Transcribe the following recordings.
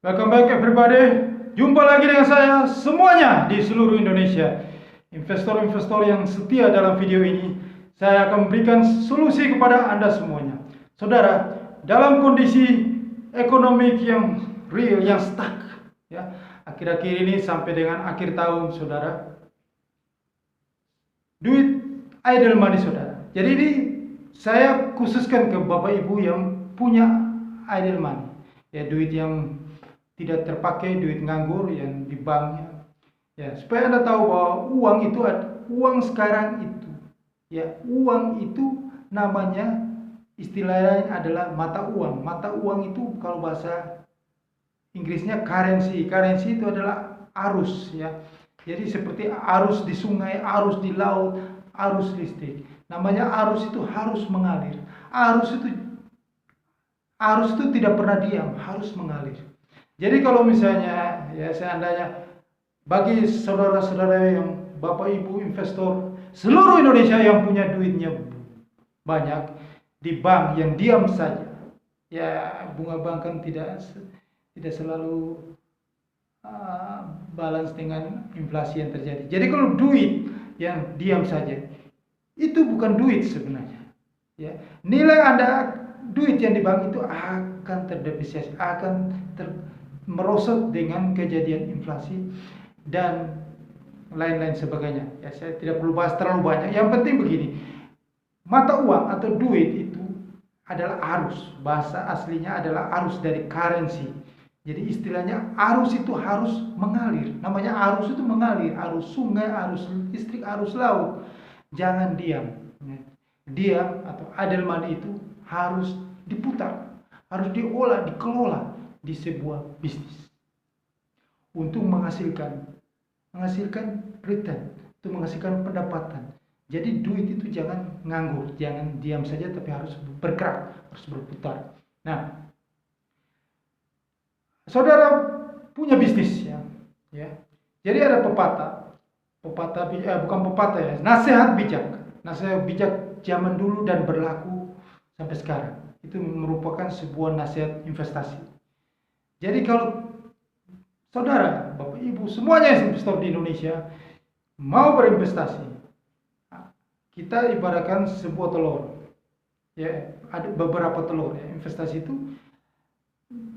Welcome back everybody. Jumpa lagi dengan saya semuanya di seluruh Indonesia. Investor-investor yang setia dalam video ini, saya akan memberikan solusi kepada Anda semuanya. Saudara, dalam kondisi ekonomi yang real, yang stuck, ya, akhir-akhir ini sampai dengan akhir tahun, saudara, duit idle money, saudara. Jadi ini saya khususkan ke Bapak Ibu yang punya idle money, ya, duit yang tidak terpakai, duit nganggur yang di banknya, ya, supaya Anda tahu bahwa uang itu uang sekarang itu, ya, uang itu namanya istilahnya adalah mata uang. Mata uang itu kalau bahasa Inggrisnya currency. Currency itu adalah arus, ya. Jadi seperti arus di sungai, arus di laut, arus listrik. Namanya arus itu harus mengalir. Arus itu tidak pernah diam, harus mengalir. Jadi kalau misalnya, ya, seandainya bagi saudara-saudara yang Bapak Ibu investor seluruh Indonesia yang punya duitnya banyak di bank yang diam saja, ya, bunga bank kan tidak selalu balance dengan inflasi yang terjadi. Jadi kalau duit yang diam saja, itu bukan duit sebenarnya, ya. Nilai Anda duit yang di bank itu akan terdepresiasi, akan merosot dengan kejadian inflasi dan lain-lain sebagainya. Ya, saya tidak perlu bahas terlalu banyak. Yang penting begini, mata uang atau duit itu adalah arus. Bahasa aslinya adalah arus dari currency. Jadi istilahnya arus itu harus mengalir. Namanya arus itu mengalir. Arus sungai, arus listrik, arus laut. Jangan diam. Diam atau idle money itu harus diputar, harus diolah, dikelola di sebuah bisnis untuk menghasilkan return, untuk menghasilkan pendapatan. Jadi duit itu jangan nganggur, jangan diam saja, tapi harus bergerak, harus berputar. Nah, saudara punya bisnis, ya. Jadi ada bukan pepatah, ya, nasihat bijak zaman dulu dan berlaku sampai sekarang. Itu merupakan sebuah nasihat investasi. Jadi kalau saudara, Bapak Ibu, semuanya investor di Indonesia mau berinvestasi, kita ibaratkan sebuah telur. Ya, ada beberapa telur, ya. Investasi itu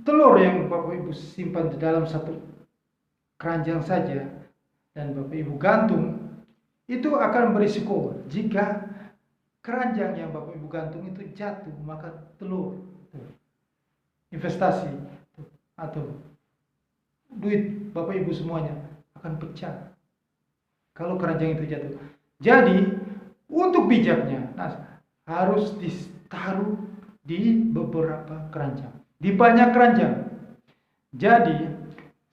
telur yang Bapak Ibu simpan di dalam satu keranjang saja dan Bapak Ibu gantung, itu akan berisiko jika keranjang yang Bapak Ibu gantung itu jatuh, maka telur investasi atau duit Bapak Ibu semuanya akan pecah kalau keranjang itu jatuh. Jadi untuk bijaknya, harus ditaruh di beberapa keranjang, di banyak keranjang. Jadi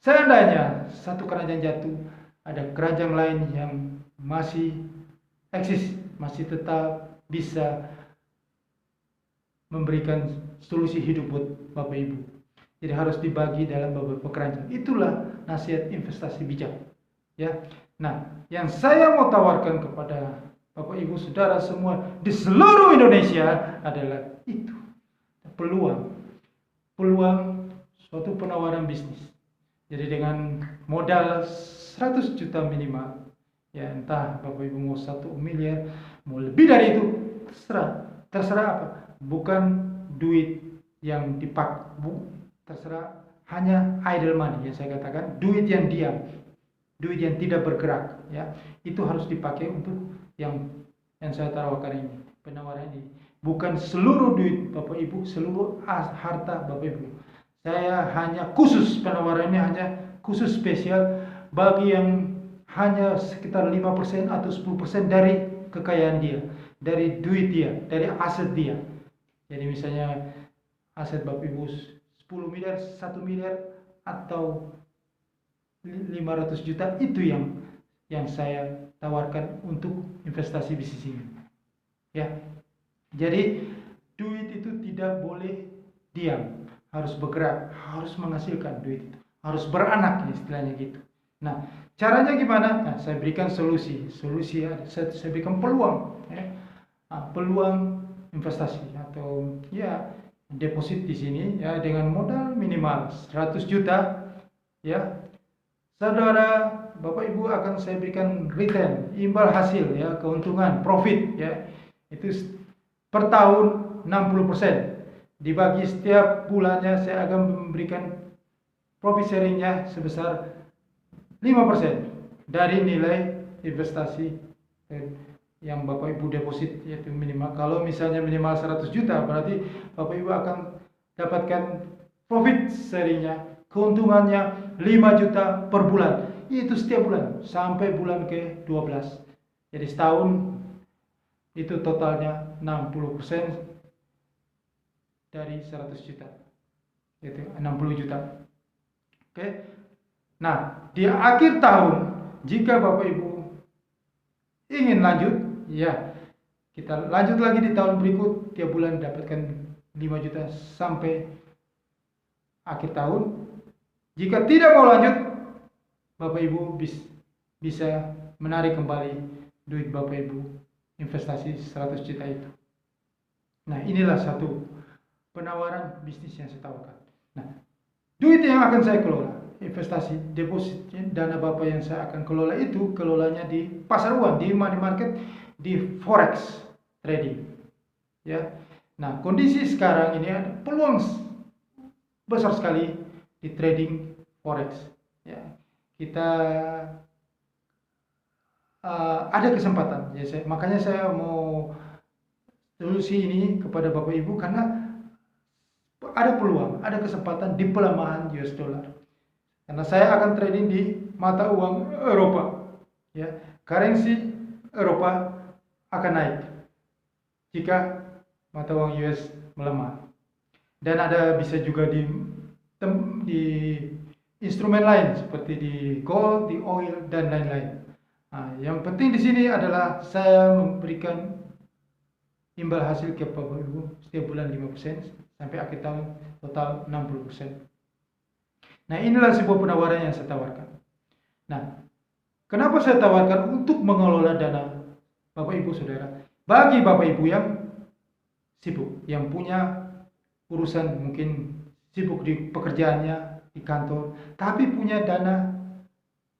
seandainya satu keranjang jatuh, ada keranjang lain yang masih eksis, masih tetap bisa memberikan solusi hidup buat Bapak Ibu. Jadi harus dibagi dalam beberapa keranjang. Itulah nasihat investasi bijak, ya. Nah, yang saya mau tawarkan kepada Bapak Ibu saudara semua di seluruh Indonesia adalah itu, peluang suatu penawaran bisnis. Jadi dengan modal 100 juta minimal, ya, entah Bapak Ibu mau 1 miliar, mau lebih dari itu, terserah apa. Bukan duit yang terserah, hanya idle money, yang saya katakan duit yang diam, duit yang tidak bergerak, ya. Itu harus dipakai untuk yang saya tawarkan ini, penawaran ini. Bukan seluruh duit Bapak Ibu, seluruh harta Bapak Ibu. Saya hanya khusus, penawarannya hanya khusus spesial bagi yang hanya sekitar 5% atau 10% dari kekayaan dia, dari duit dia, dari aset dia. Jadi misalnya aset Bapak Ibu 10 miliar, 1 miliar atau 500 juta, itu yang saya tawarkan untuk investasi bisnis ini. Ya. Jadi duit itu tidak boleh diam, harus bergerak, harus menghasilkan duit itu, harus beranak, istilahnya gitu. Nah, caranya gimana? Nah, saya berikan solusi, saya berikan peluang, ya. Peluang investasi atau, ya, deposit di sini, ya, dengan modal minimal minimal 100 juta, ya, saudara Bapak Ibu akan saya berikan return, imbal hasil, ya, keuntungan, profit, ya, itu per tahun 60%. Dibagi setiap bulannya saya akan memberikan profit sharingnya sebesar 5% dari nilai investasi yang Bapak Ibu deposit, yaitu minimal. Kalau misalnya minimal 100 juta, berarti Bapak Ibu akan dapatkan profit sharingnya, keuntungannya 5 juta per bulan. Itu setiap bulan sampai bulan ke-12. Jadi setahun itu totalnya 60% dari 100 juta. Itu 60 juta. Oke. Nah, di akhir tahun jika Bapak Ibu ingin lanjut, ya, kita lanjut lagi di tahun berikut, tiap bulan dapatkan 5 juta sampai akhir tahun. Jika tidak mau lanjut, Bapak Ibu bisa menarik kembali duit Bapak Ibu investasi 100 juta itu. Nah, inilah satu penawaran bisnis yang saya tawarkan. Nah, duit yang akan saya kelola, investasi, deposit, dana Bapak yang saya akan kelola itu, kelolanya di pasar uang, di money market, di forex trading. Ya. Nah, kondisi sekarang ini ada peluang besar sekali di trading forex. Ya. Kita ada kesempatan. Ya, makanya saya mau solusi ini kepada Bapak Ibu karena ada peluang, ada kesempatan di pelemahan US dollar. Karena saya akan trading di mata uang Eropa, ya, currency Eropa akan naik jika mata uang US melemah. Dan ada bisa juga di instrumen lain seperti di gold, di oil dan lain-lain. Nah, yang penting di sini adalah saya memberikan imbal hasil ke Bapak Ibu setiap bulan 5% sampai akhir tahun total 60%. Nah, inilah sebuah penawaran yang saya tawarkan. Nah, kenapa saya tawarkan untuk mengelola dana Bapak Ibu Saudara? Bagi Bapak Ibu yang sibuk, yang punya urusan, mungkin sibuk di pekerjaannya, di kantor, tapi punya dana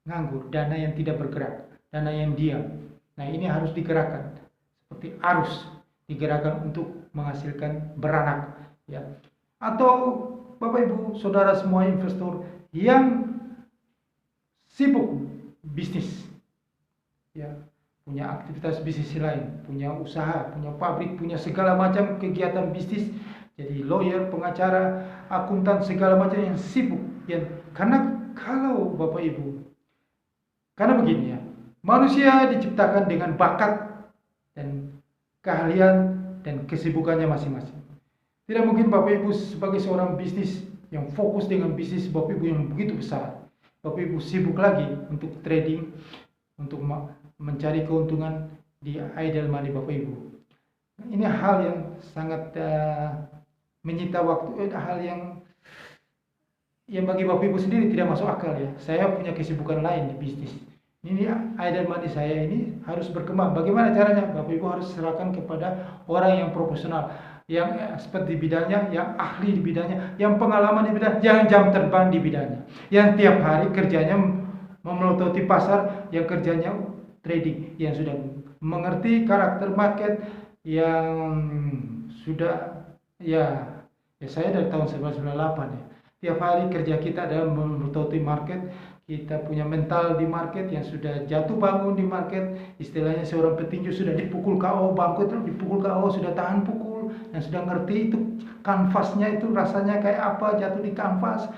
nganggur, dana yang tidak bergerak, dana yang diam. Nah, ini harus digerakkan seperti arus, digerakkan untuk menghasilkan beranak, ya. Atau Bapak Ibu Saudara semua investor yang sibuk bisnis, ya, punya aktivitas bisnis lain, punya usaha, punya pabrik, punya segala macam kegiatan bisnis, jadi lawyer, pengacara, akuntan, segala macam yang sibuk. Karena kalau Bapak Ibu, karena begini, ya, manusia diciptakan dengan bakat dan keahlian dan kesibukannya masing-masing. Tidak mungkin Bapak Ibu sebagai seorang bisnis yang fokus dengan bisnis Bapak Ibu yang begitu besar, Bapak Ibu sibuk lagi untuk trading, untuk mencari keuntungan di idle money Bapak Ibu. Ini hal yang sangat menyita waktu, hal yang bagi Bapak Ibu sendiri tidak masuk akal, ya. Saya punya kesibukan lain di bisnis. Ini idle money saya ini harus berkembang. Bagaimana caranya? Bapak Ibu harus serahkan kepada orang yang profesional, yang expert di bidangnya, yang ahli di bidangnya, yang pengalaman di bidangnya, yang jam terbang di bidangnya, yang tiap hari kerjanya memelototi pasar, yang kerjanya trading, yang sudah mengerti karakter market, yang sudah, ya saya dari tahun 1998, ya. Tiap hari kerja kita adalah memelototi market. Kita punya mental di market yang sudah jatuh bangun di market. Istilahnya seorang petinju sudah dipukul KO, bangkit dipukul KO, sudah tahan pukul dan sudah ngerti itu kanvasnya itu rasanya kayak apa, jatuh di kanvas,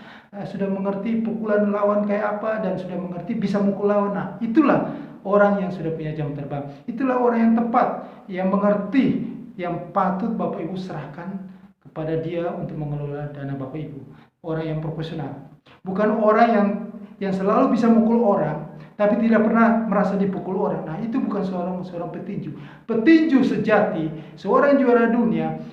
sudah mengerti pukulan lawan kayak apa, dan sudah mengerti bisa mukul lawan. Nah, itulah orang yang sudah punya jam terbang. Itulah orang yang tepat, yang mengerti, yang patut Bapak Ibu serahkan kepada dia untuk mengelola dana Bapak Ibu. Orang yang profesional, bukan orang yang selalu bisa mukul orang tapi tidak pernah merasa dipukul orang. Nah, itu bukan seorang petinju. Petinju sejati, seorang juara dunia,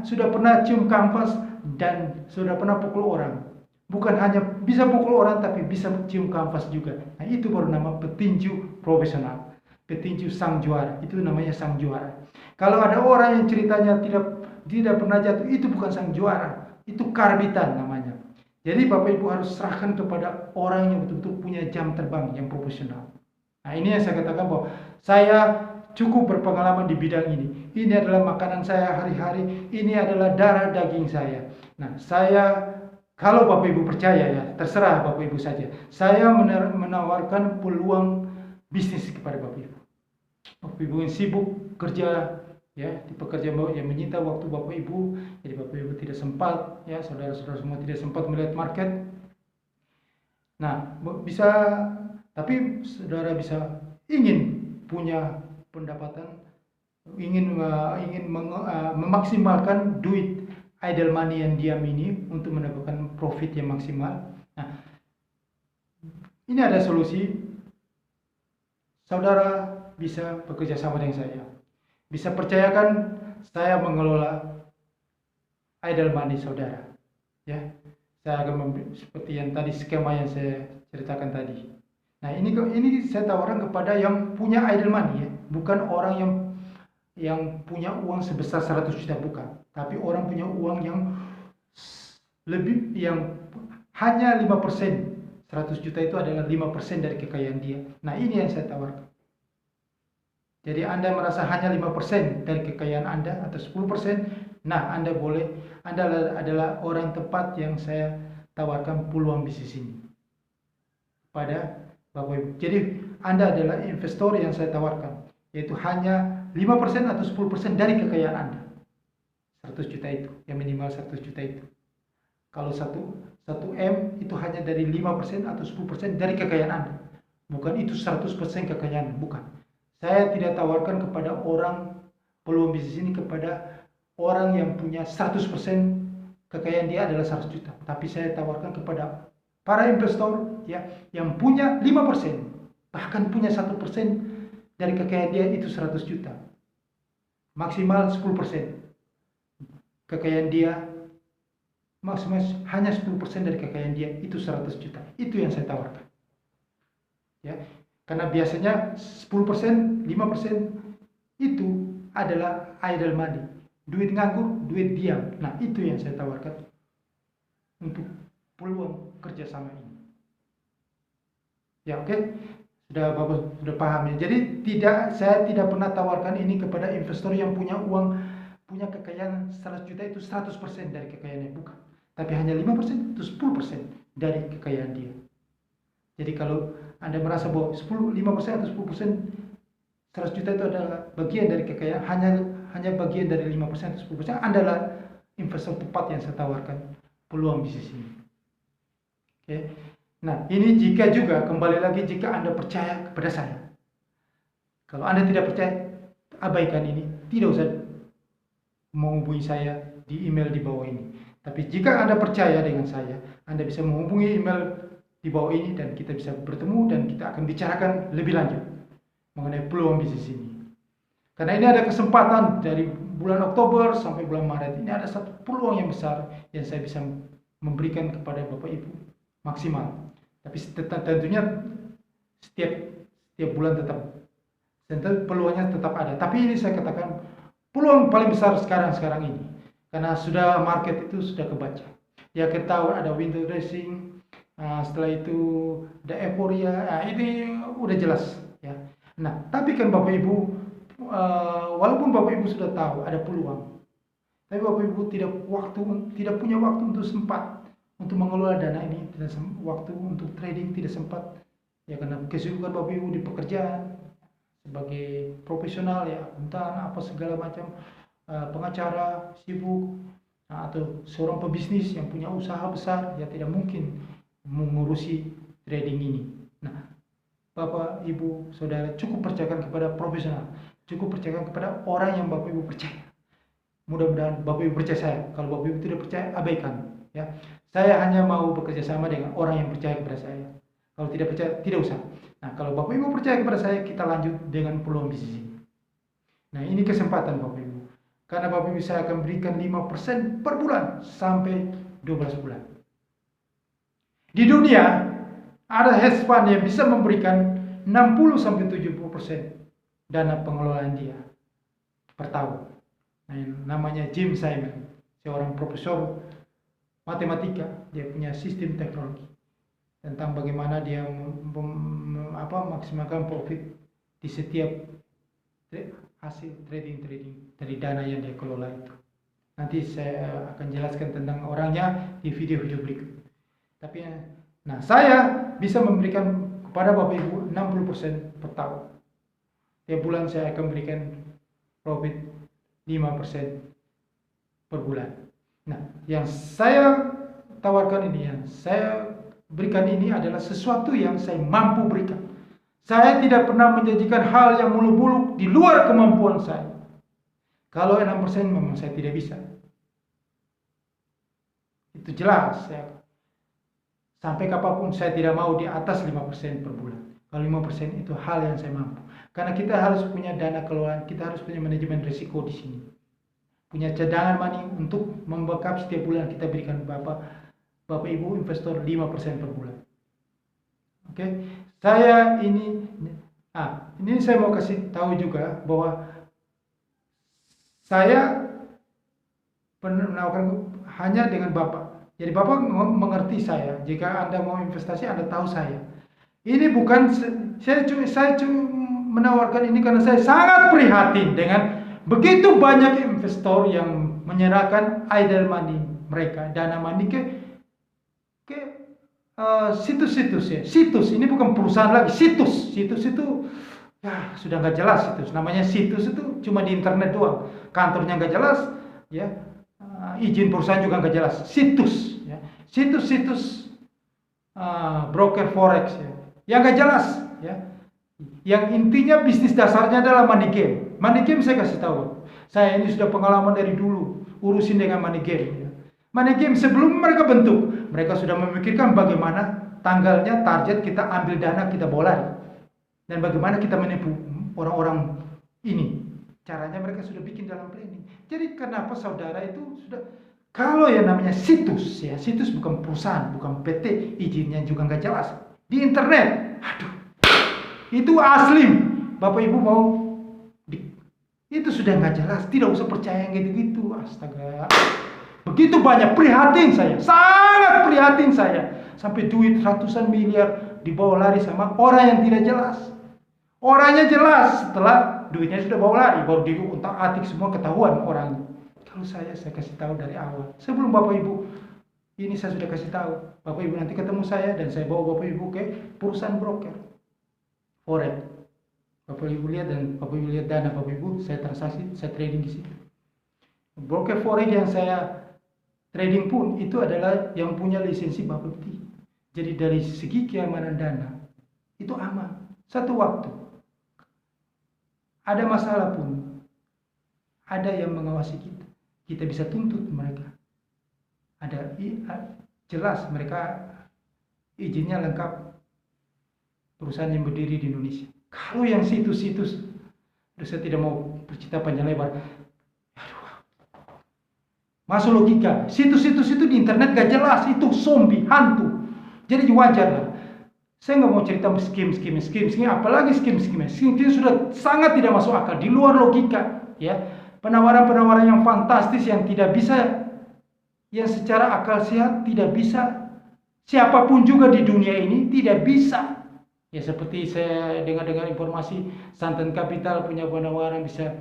sudah pernah cium kanvas dan sudah pernah pukul orang. Bukan hanya bisa pukul orang tapi bisa cium kanvas juga. Nah, itu baru nama petinju profesional. Petinju sang juara, itu namanya sang juara. Kalau ada orang yang ceritanya tidak pernah jatuh, itu bukan sang juara, itu karbitan namanya. Jadi Bapak Ibu harus serahkan kepada orang yang betul-betul punya jam terbang yang profesional. Nah, ini yang saya katakan bahwa saya cukup berpengalaman di bidang ini. Ini adalah makanan saya hari-hari, ini adalah darah daging saya. Nah, saya kalau Bapak Ibu percaya ya, terserah Bapak Ibu saja. Saya menawarkan peluang bisnis kepada Bapak Ibu. Bapak Ibu yang sibuk kerja ya di pekerjaan yang menyita waktu Bapak Ibu, jadi Bapak Ibu tidak sempat ya, saudara-saudara semua tidak sempat melihat market. Nah, bisa, tapi saudara bisa ingin punya pendapatan, ingin memaksimalkan duit idle money yang diam ini untuk mendapatkan profit yang maksimal. Nah, ini ada solusi. Saudara bisa bekerja sama dengan saya. Bisa percayakan saya mengelola idle money saudara. Ya, saya akan seperti yang tadi skema yang saya ceritakan tadi. Nah, ini saya tawarkan kepada yang punya idle money ya, bukan orang yang punya uang sebesar 100 juta bukan, tapi orang punya uang yang lebih yang hanya 5%. 100 juta itu adalah 5% dari kekayaan dia. Nah, ini yang saya tawarkan. Jadi Anda merasa hanya 5% dari kekayaan Anda atau 10%, nah Anda adalah orang tepat yang saya tawarkan peluang bisnis ini pada Bapak Ibu. Jadi Anda adalah investor yang saya tawarkan, yaitu hanya 5% atau 10% dari kekayaan Anda. 100 juta itu, yang minimal 100 juta itu. Kalau 1 M itu hanya dari 5% atau 10% dari kekayaan Anda. Bukan itu 100% kekayaan, bukan. Saya tidak tawarkan kepada orang peluang bisnis ini kepada orang yang punya 100% kekayaan dia adalah 100 juta. Tapi saya tawarkan kepada para investor ya yang punya 5%, bahkan punya 1% dari kekayaan dia itu 100 juta. Maksimal 10%. Kekayaan dia maksimal hanya 10% dari kekayaan dia itu 100 juta. Itu yang saya tawarkan. Ya. Karena biasanya 10%, 5% itu adalah idle money. Duit nganggur, duit diam. Nah, itu yang saya tawarkan untuk peluang kerjasama ini. Ya, oke. Sudah Bapak sudah paham ya. Jadi saya tidak pernah tawarkan ini kepada investor yang punya uang, punya kekayaan 100 juta itu 100% dari kekayaannya, bukan. Tapi hanya 5% itu 10% dari kekayaan dia. Jadi kalau Anda merasa bahwa 5% atau 10% 100 juta itu adalah bagian dari kekayaan, hanya bagian dari 5% atau 10%, Anda adalah investor tepat yang saya tawarkan peluang bisnis ini. Oke. Nah, ini jika juga kembali lagi jika Anda percaya kepada saya. Kalau Anda tidak percaya, abaikan ini, tidak usah menghubungi saya di email di bawah ini. Tapi jika Anda percaya dengan saya, Anda bisa menghubungi email di bawah ini dan kita bisa bertemu dan kita akan bicarakan lebih lanjut mengenai peluang bisnis ini. Karena ini ada kesempatan dari bulan Oktober sampai bulan Maret, ini ada satu peluang yang besar yang saya bisa memberikan kepada Bapak Ibu maksimal. Tapi tentunya setiap bulan tetap peluangnya tetap ada. Tapi ini saya katakan peluang paling besar sekarang ini karena sudah market itu sudah kebaca. Ya, kita tahu ada window dressing. Setelah itu ada euforia, ini udah jelas ya. Nah, tapi kan Bapak Ibu, walaupun Bapak Ibu sudah tahu ada peluang, tapi Bapak Ibu tidak punya waktu untuk sempat untuk mengelola dana ini, tidak waktu untuk trading, tidak sempat ya karena kesibukan Bapak Ibu di pekerjaan sebagai profesional ya, akuntan apa segala macam, pengacara sibuk, atau seorang pebisnis yang punya usaha besar ya tidak mungkin mengurusi trading ini. Nah, Bapak, Ibu, Saudara cukup percayakan kepada profesional, cukup percayakan kepada orang yang Bapak Ibu percaya. Mudah-mudahan Bapak Ibu percaya saya. Kalau Bapak Ibu tidak percaya, abaikan. Ya, saya hanya mau bekerja sama dengan orang yang percaya kepada saya. Kalau tidak percaya, tidak usah. Nah, kalau Bapak Ibu percaya kepada saya, kita lanjut dengan peluang bisnis ini. Nah, ini kesempatan Bapak Ibu. Karena Bapak Ibu saya akan berikan 5% per bulan sampai 12 bulan. Di dunia ada hedge fund yang bisa memberikan 60-70% dana pengelolaan dia per tahun. Nah, namanya Jim Simon, seorang profesor matematika, dia punya sistem teknologi tentang bagaimana dia maksimalkan profit di setiap hasil trading dari dana yang dia kelola itu. Nanti saya akan jelaskan tentang orangnya di video-video berikut. Tapi nah, saya bisa memberikan kepada Bapak Ibu 60% per tahun. Tiap bulan saya akan berikan profit 5% per bulan. Nah, yang saya tawarkan ini, yang saya berikan ini adalah sesuatu yang saya mampu berikan. Saya tidak pernah menjanjikan hal yang muluk-muluk di luar kemampuan saya. Kalau 6% memang saya tidak bisa. Itu jelas. Sampai kapanpun saya tidak mau di atas 5% per bulan. Kalau 5% itu hal yang saya mampu. Karena kita harus punya dana kelolaan, kita harus punya manajemen risiko di sini. Punya cadangan money untuk membackup setiap bulan kita berikan Bapak Ibu investor 5% per bulan. Oke. Saya ini saya mau kasih tahu juga bahwa saya menawarkan hanya dengan Bapak. Jadi Bapak mengerti saya. Jika Anda mau investasi, Anda tahu saya. Ini bukan saya cuma menawarkan ini karena saya sangat prihatin dengan begitu banyak investor yang menyerahkan idle money mereka, dana money ke situs-situs ya. Situs ini bukan perusahaan lagi, situs itu ya sudah nggak jelas. Situs namanya situs itu cuma di internet doang, kantornya nggak jelas ya, izin perusahaan juga nggak jelas. Situs ya, situs broker forex ya, yang nggak jelas ya, yang intinya bisnis dasarnya adalah money game. Money game saya kasih tahu, saya ini sudah pengalaman dari dulu urusin dengan money game ya. Money game sebelum mereka bentuk, mereka sudah memikirkan bagaimana tanggalnya, target kita ambil dana, kita bola, dan bagaimana kita menipu orang-orang ini. Caranya mereka sudah bikin dalam planning. Jadi kenapa saudara itu sudah, kalau yang namanya situs ya, situs bukan perusahaan, bukan PT, izinnya juga nggak jelas. Di internet, aduh, itu asli. Bapak Ibu mau, itu sudah nggak jelas, tidak usah percaya yang gitu-gitu. Astaga. Begitu banyak, prihatin saya, sangat prihatin saya. Sampai duit ratusan miliar dibawa lari sama orang yang tidak jelas. Orangnya jelas, setelah duitnya sudah bawa lari, baru diutak-atik semua ketahuan orangnya. Kalau saya kasih tahu dari awal. Sebelum Bapak Ibu, ini saya sudah kasih tahu. Bapak Ibu nanti ketemu saya dan saya bawa Bapak Ibu ke perusahaan broker forex. Bapak Ibu lihat dan Bapak Ibu lihat dana Bapak Ibu, saya transaksi, saya trading di situ. Broker forex yang saya trading pun itu adalah yang punya lisensi Bapepti. Jadi dari segi keamanan dana itu aman. Satu waktu ada masalah pun, ada yang mengawasi kita. Kita bisa tuntut mereka. Ada jelas mereka izinnya lengkap. Perusahaan yang berdiri di Indonesia. Kalau yang situs-situs, saya tidak mau bercerita panjang lebar. Masuk logika, situs-situs itu di internet gak jelas, itu zombie, hantu. Jadi wajar lah. Saya nggak mau cerita skim, apalagi skim sudah sangat tidak masuk akal, di luar logika, ya. Penawaran-penawaran yang fantastis yang tidak bisa, yang secara akal sehat tidak bisa. Siapapun juga di dunia ini tidak bisa. Ya seperti saya dengar informasi Santen Capital punya penawaran bisa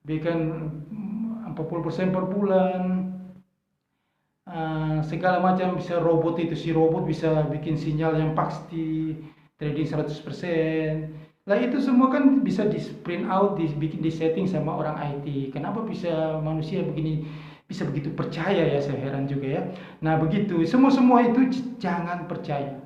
bikin 40% per bulan, segala macam bisa robot itu, si robot bisa bikin sinyal yang pasti, trading 100%. Lah itu semua kan bisa di print out, dibikin di setting sama orang IT. Kenapa bisa manusia begini bisa begitu percaya ya, saya heran juga ya. Nah begitu, semua itu jangan percaya.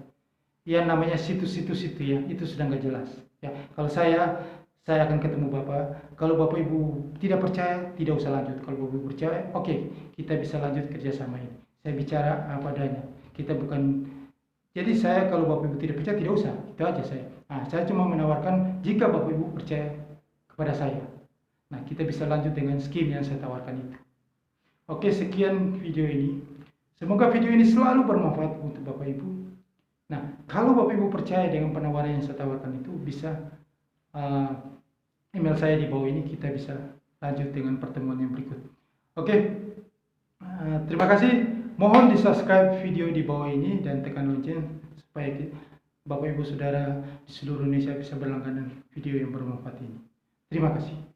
Yang namanya situs-situs itu ya, itu sudah nggak jelas. Ya, kalau saya akan ketemu Bapak. Kalau Bapak Ibu tidak percaya, tidak usah lanjut. Kalau Bapak Ibu percaya, oke, kita bisa lanjut kerjasama ini. Saya bicara apa adanya. Kita bukan. Jadi saya kalau Bapak Ibu tidak percaya, tidak usah. Itu aja saya. Nah, saya cuma menawarkan jika Bapak Ibu percaya kepada saya. Nah, kita bisa lanjut dengan skim yang saya tawarkan itu. Oke, sekian video ini. Semoga video ini selalu bermanfaat untuk Bapak Ibu. Nah, kalau Bapak Ibu percaya dengan penawaran yang saya tawarkan itu, bisa email saya di bawah ini, kita bisa lanjut dengan pertemuan yang berikut. Oke, Terima kasih. Mohon di subscribe video di bawah ini dan tekan lonceng supaya Bapak Ibu Saudara di seluruh Indonesia bisa berlangganan video yang bermanfaat ini. Terima kasih.